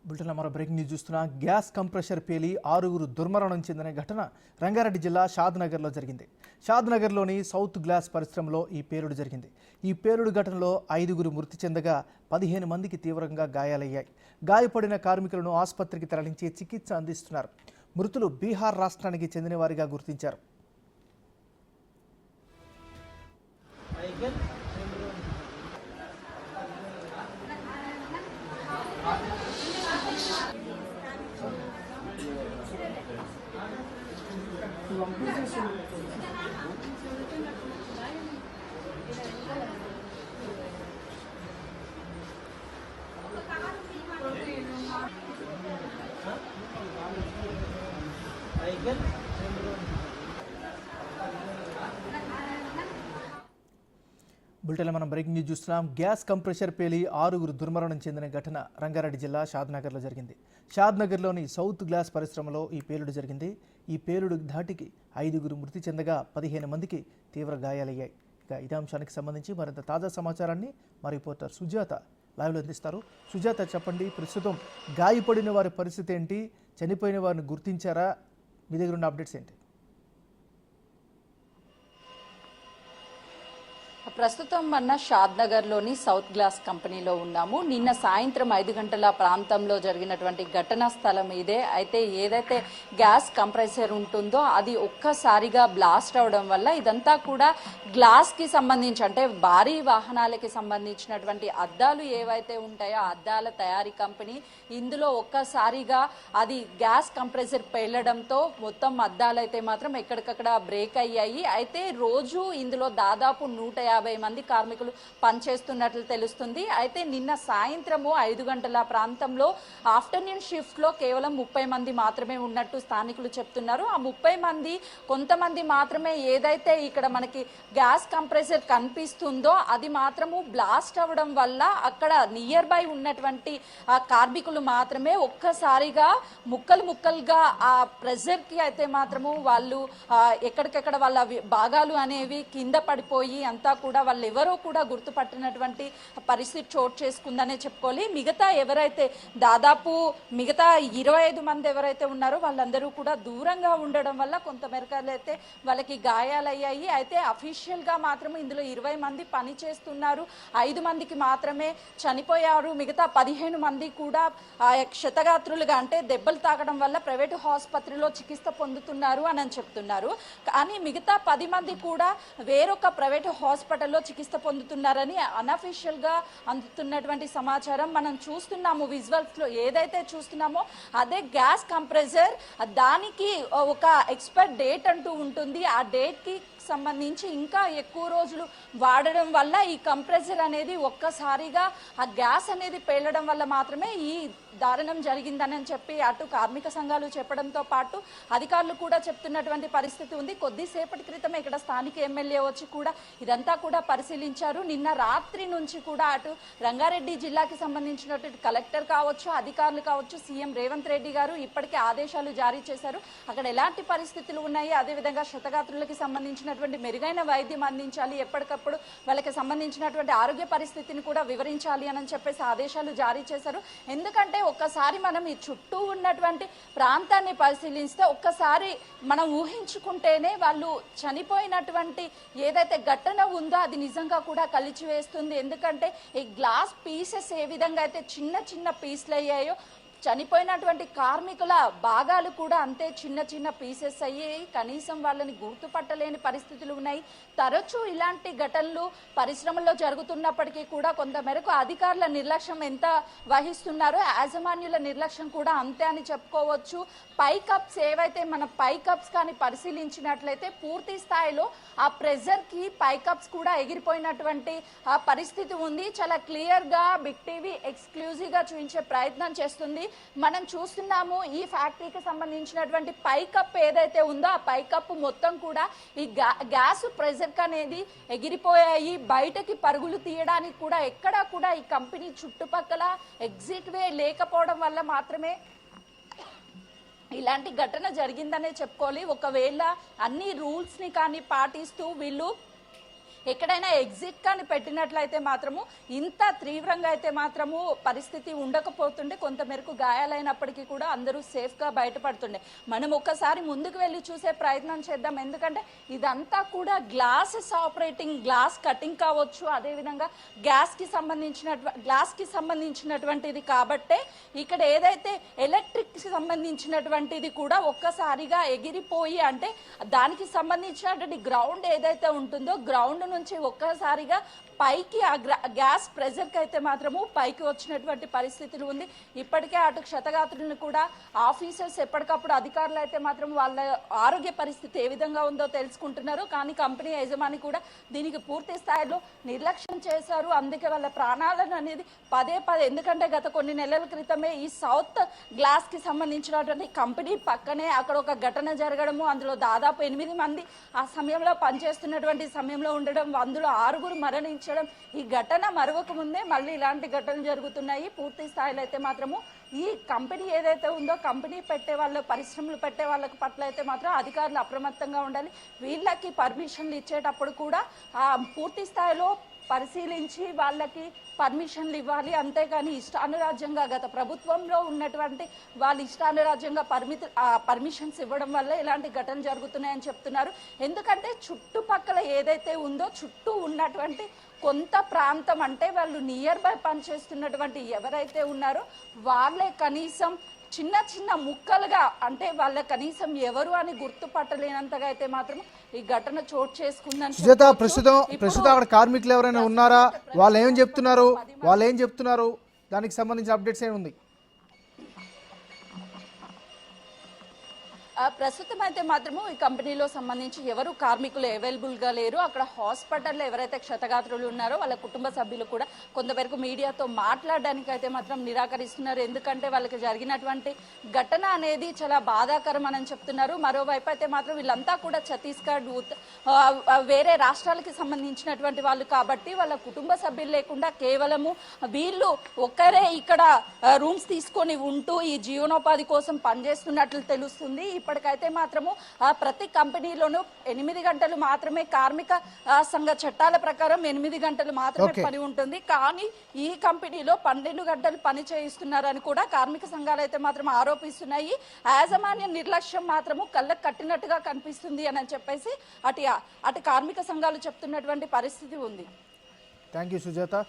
Bulletin మరో breaking news చూస్తున్నా. Gas compressor పేలి 6గురు దుర్మరణం చెందిన ఘటన రంగారెడ్డి జిల్లా షాద్నగర్లో జరిగింది. షాద్నగర్లోని సౌత్ గ్లాస్ పరిశ్రమలో ఈ పేలుడు జరిగింది. ఈ పేలుడు ఘటనలో 5గురు మృతి చెందగా 15 మందికి తీవ్రంగా గాయాలయ్యాయి. గాయపడిన కార్మికులను ఆసుపత్రికి తరలించి చికిత్స అందిస్తున్నారు. మృతులు బీహార్ రాష్ట్రానికి చెందిన వారిగా గుర్తించారు. బులెటిన్లో మనం బ్రేకింగ్ న్యూస్ చూస్తున్నాం. గ్యాస్ కంప్రెషర్ పేలి 6గురు దుర్మరణం చెందిన ఘటన రంగారెడ్డి జిల్లా షాద్నగర్లో జరిగింది. షాద్నగర్లోని సౌత్ గ్లాస్ పరిశ్రమలో ఈ పేలుడు జరిగింది. ఈ పేలుడు ధాటికి 5గురు మృతి చెందగా 15 మందికి తీవ్ర గాయాలయ్యాయి. ఇక ఇదే అంశానికి సంబంధించి మరింత తాజా సమాచారాన్ని మా రిపోర్టర్ సుజాత లైవ్లో అందిస్తారు. సుజాత, చెప్పండి, ప్రస్తుతం గాయపడిన వారి పరిస్థితి ఏంటి? చనిపోయిన వారిని గుర్తించారా? మీ దగ్గర ఉన్న అప్డేట్స్ ఏంటి? ప్రస్తుతం మన షాద్నగర్లోని సౌత్ గ్లాస్ కంపెనీలో ఉన్నాము. నిన్న సాయంత్రం 5 గంటల ప్రాంతంలో జరిగినటువంటి ఘటనా స్థలం ఇదే. అయితే ఏదైతే గ్యాస్ కంప్రెసర్ ఉంటుందో అది ఒక్కసారిగా బ్లాస్ట్ అవడం వల్ల ఇదంతా కూడా గ్లాస్కి సంబంధించి, అంటే భారీ వాహనాలకి సంబంధించినటువంటి అద్దాలు ఏవైతే ఉంటాయో అద్దాల తయారీ కంపెనీ, ఇందులో ఒక్కసారిగా అది గ్యాస్ కంప్రెసర్ పేలడంతో మొత్తం అద్దాలు అయితే మాత్రం ఎక్కడికక్కడ బ్రేక్ అయ్యాయి. అయితే రోజు ఇందులో దాదాపు 150 మంది కార్మికులు పనిచేస్తున్నట్లు తెలుస్తుంది. అయితే నిన్న సాయంత్రము 5 గంటల ప్రాంతంలో ఆఫ్టర్నూన్ షిఫ్ట్ లో కేవలం 30 మంది మాత్రమే ఉన్నట్టు స్థానికులు చెప్తున్నారు. ఆ 30 మంది కొంతమంది మాత్రమే ఏదైతే ఇక్కడ మనకి గ్యాస్ కంప్రెసర్ కనిపిస్తుందో అది మాత్రము బ్లాస్ట్ అవ్వడం వల్ల అక్కడ నియర్ బై ఉన్నటువంటి ఆ కార్మికులు మాత్రమే ఒక్కసారిగా ముక్కలుగా ఆ ప్రెజర్ కి అయితే మాత్రము వాళ్ళు ఎక్కడికక్కడ వాళ్ళ భాగాలు అనేవి కింద పడిపోయి అంతా కూడా వాళ్ళు ఎవరో కూడా గుర్తుపట్టినటువంటి పరిస్థితి చోటు చేసుకుందనే చెప్పుకోవాలి. దాదాపు మిగతా 25 మంది ఎవరైతే ఉన్నారో వాళ్ళందరూ కూడా దూరంగా ఉండడం వల్ల కొంత మేరకు అయితే వాళ్ళకి గాయాలయ్యాయి. అయితే అఫీషియల్ గా మాత్రం ఇందులో 20 మంది పని చేస్తున్నారు, 5 మందికి మాత్రమే చనిపోయారు. మిగతా 15 మంది కూడా క్షతగాత్రులుగా, అంటే దెబ్బలు తాకడం వల్ల ప్రైవేటు ఆసుపత్రిలో చికిత్స పొందుతున్నారు అని చెప్తున్నారు. కానీ మిగతా 10 మంది కూడా వేరొక ప్రైవేటు హాస్పిటల్లో చికిత్స పొందుతున్నారని అనఫీషియల్ గా అందుతున్నటువంటి సమాచారం మనం చూస్తున్నాము. విజువల్స్ లో ఏదైతే చూస్తున్నామో అదే గ్యాస్ కంప్రెసర్, దానికి ఒక ఎక్స్పైర్ డేట్ అంటూ ఉంటుంది. ఆ డేట్ కి సంబంధించి ఇంకా ఎక్కువ రోజులు వాడడం వల్ల ఈ కంప్రెసర్ అనేది ఒక్కసారిగా ఆ గ్యాస్ అనేది పేలడం వల్ల మాత్రమే ఈ దారుణం జరిగిందని చెప్పి అటు కార్మిక సంఘాలు చెప్పడంతో పాటు అధికారులు కూడా చెప్తున్నటువంటి పరిస్థితి ఉంది. కొద్దిసేపటి క్రితం ఇక్కడ స్థానిక ఎమ్మెల్యే వచ్చి కూడా ఇదంతా కూడా పరిశీలించారు. నిన్న రాత్రి నుంచి కూడా అటు రంగారెడ్డి జిల్లాకి సంబంధించినటువంటి కలెక్టర్ కావచ్చు, అధికారులు కావచ్చు, సీఎం రేవంత్ రెడ్డి గారు ఇప్పటికే ఆదేశాలు జారీ చేశారు. అక్కడ ఎలాంటి పరిస్థితులు ఉన్నాయి, అదేవిధంగా క్షతగాత్రులకి సంబంధించిన మెరుగైన వైద్యం అందించాలి, ఎప్పటికప్పుడు వాళ్ళకి సంబంధించినటువంటి ఆరోగ్య పరిస్థితిని కూడా వివరించాలి అని చెప్పేసి ఆదేశాలు జారీ చేశారు. ఎందుకంటే ఒక్కసారి మనం ఈ చుట్టూ ఉన్నటువంటి ప్రాంతాన్ని పరిశీలిస్తే ఒక్కసారి మనం ఊహించుకుంటేనే వాళ్ళు చనిపోయినటువంటి ఏదైతే ఘటన ఉందో అది నిజంగా కూడా కలిచివేస్తుంది. ఎందుకంటే ఈ గ్లాస్ పీసెస్ ఏ విధంగా అయితే చిన్న పీసులు అయ్యాయో, చనిపోయినటువంటి కార్మికుల భాగాలు కూడా అంతే చిన్న పీసెస్ అయ్యాయి. కనీసం వాళ్ళని గుర్తుపట్టలేని పరిస్థితులు ఉన్నాయి. తరచూ ఇలాంటి ఘటనలు పరిశ్రమల్లో జరుగుతున్నప్పటికీ కూడా కొంత మేరకు అధికారుల నిర్లక్ష్యం ఎంత వహిస్తున్నారో యాజమాన్యుల నిర్లక్ష్యం కూడా అంతే అని చెప్పుకోవచ్చు. పైకప్స్ ఏవైతే మన పైకప్స్ కానీ పరిశీలించినట్లయితే పూర్తి స్థాయిలో ఆ ప్రెజర్ కి పైకప్స్ కూడా ఎగిరిపోయినటువంటి ఆ పరిస్థితి ఉంది. చాలా క్లియర్ గా బిగ్ టీవీ ఎక్స్క్లూజివ్ గా చూపించే ప్రయత్నం చేస్తుంది. మనం చూస్తున్నాము ఈ ఫ్యాక్టరీకి సంబంధించినటువంటి పైకప్ ఏదైతే ఉందో ఆ పైకప్ మొత్తం కూడా ఈ గ్యాస్ ప్రెజర్ అనేది ఎగిరిపోయాయి. బయటకి పరుగులు తీయడానికి కూడా ఎక్కడా కూడా ఈ కంపెనీ చుట్టుపక్కల ఎగ్జిట్ వే లేకపోవడం వల్ల మాత్రమే ఇలాంటి ఘటన జరిగిందనే చెప్పుకోవాలి. ఒకవేళ అన్ని రూల్స్ ని కానీ పాటిస్తూ వీళ్ళు ఎక్కడైనా ఎగ్జిట్ కానీ పెట్టినట్లయితే మాత్రము ఇంత తీవ్రంగా అయితే మాత్రము పరిస్థితి ఉండకపోతుండే, కొంత మేరకు గాయాలైనప్పటికీ కూడా అందరూ సేఫ్గా బయటపడుతుండే. మనం ఒక్కసారి ముందుకు వెళ్ళి చూసే ప్రయత్నం చేద్దాం, ఎందుకంటే ఇదంతా కూడా గ్లాసెస్ ఆపరేటింగ్, గ్లాస్ కటింగ్ కావచ్చు, అదేవిధంగా గ్యాస్కి సంబంధించినటువంటిది కాబట్టే ఇక్కడ ఏదైతే ఎలక్ట్రిక్కి సంబంధించినటువంటిది కూడా ఒక్కసారిగా ఎగిరిపోయి, అంటే దానికి సంబంధించినటువంటి గ్రౌండ్ ఏదైతే ఉంటుందో గ్రౌండ్ నుంచి ఒక్కసారిగా పైకి ఆ గ్యాస్ ప్రెజర్కి అయితే మాత్రము పైకి వచ్చినటువంటి పరిస్థితులు ఉంది. ఇప్పటికే అటు క్షతగాత్రులను కూడా ఆఫీసర్స్ ఎప్పటికప్పుడు అధికారులు అయితే మాత్రం వాళ్ళ ఆరోగ్య పరిస్థితి ఏ విధంగా ఉందో తెలుసుకుంటున్నారు. కానీ కంపెనీ యజమాని కూడా దీనికి పూర్తి స్థాయిలో నిర్లక్ష్యం చేశారు. అందుకే వాళ్ళ ప్రాణాలను అనేది పదే ఎందుకంటే గత కొన్ని నెలల క్రితమే ఈ సౌత్ గ్లాస్కి సంబంధించినటువంటి కంపెనీ పక్కనే అక్కడ ఒక ఘటన జరగడము, అందులో దాదాపు 8 మంది ఆ సమయంలో పనిచేస్తున్నటువంటి సమయంలో ఉండడం, అందులో 6 మరణించడం, ఈ ఘటన మరొక ముందే మళ్ళీ ఇలాంటి ఘటనలు జరుగుతున్నాయి. పూర్తి స్థాయిలో అయితే మాత్రము ఈ కంపెనీ ఏదైతే ఉందో కంపెనీ పెట్టే వాళ్ళు, పరిశ్రమలు పెట్టే వాళ్ళకి పట్ల అయితే మాత్రం అధికారులు అప్రమత్తంగా ఉండాలి. వీళ్ళకి పర్మిషన్లు ఇచ్చేటప్పుడు కూడా పూర్తి స్థాయిలో పరిశీలించి వాళ్ళకి పర్మిషన్లు ఇవ్వాలి. అంతేగాని ఇష్టానురాజ్యంగా గత ప్రభుత్వంలో ఉన్నటువంటి వాళ్ళు ఇష్టానురాజ్యంగా పర్మిషన్స్ ఇవ్వడం వల్ల ఇలాంటి ఘటనలు జరుగుతున్నాయని చెప్తున్నారు. ఎందుకంటే చుట్టుపక్కల ఏదైతే ఉందో చుట్టూ ఉన్నటువంటి కొంత ప్రాంతం, అంటే వాళ్ళు నియర్ బై పనిచేస్తున్నటువంటి ఎవరైతే ఉన్నారో వాళ్ళే కనీసం చిన్న ముక్కలుగా, అంటే వాళ్ళ కనీసం ఎవరు అని గుర్తుపట్టలేనంతగా అయితే మాత్రం ఈ ఘటన చోటు చేసుకుందని. సుజాత, ప్రస్తుతం అక్కడ కార్మికులు ఎవరైనా ఉన్నారా? వాళ్ళు ఏం చెప్తున్నారు? దానికి సంబంధించిన అప్డేట్స్ ఏముంది? ప్రస్తుతం అయితే మాత్రము ఈ కంపెనీలో సంబంధించి ఎవరు కార్మికులు అవైలబుల్గా లేరు. అక్కడ హాస్పిటల్లో ఎవరైతే క్షతగాత్రులు ఉన్నారో వాళ్ళ కుటుంబ సభ్యులు కూడా కొంతవరకు మీడియాతో మాట్లాడడానికి అయితే మాత్రం నిరాకరిస్తున్నారు. ఎందుకంటే వాళ్ళకి జరిగినటువంటి ఘటన అనేది చాలా బాధాకరం అని చెప్తున్నారు. మరోవైపు అయితే మాత్రం వీళ్ళంతా కూడా ఛత్తీస్గఢ్, వేరే రాష్ట్రాలకి సంబంధించినటువంటి వాళ్ళు కాబట్టి వాళ్ళ కుటుంబ సభ్యులు లేకుండా కేవలము వీళ్ళు ఒక్కరే ఇక్కడ రూమ్స్ తీసుకొని ఉంటూ ఈ జీవనోపాధి కోసం పనిచేస్తున్నట్లు తెలుస్తుంది. ఇప్పటికైతే మాత్రము ప్రతి కంపెనీలోనూ 8 గంటలు మాత్రమే కార్మిక సంఘ చట్టాల ప్రకారం 8 గంటలు మాత్రమే పని ఉంటుంది. కానీ ఈ కంపెనీలో 12 గంటలు పని చేయిస్తున్నారని కూడా కార్మిక సంఘాలు అయితే మాత్రం ఆరోపిస్తున్నాయి. యాజమాన్య నిర్లక్ష్యం మాత్రము కళ్ళకు కట్టినట్టుగా కనిపిస్తుంది అని చెప్పేసి అటు కార్మిక సంఘాలు చెప్తున్నటువంటి పరిస్థితి ఉంది. Thank you Sujatha.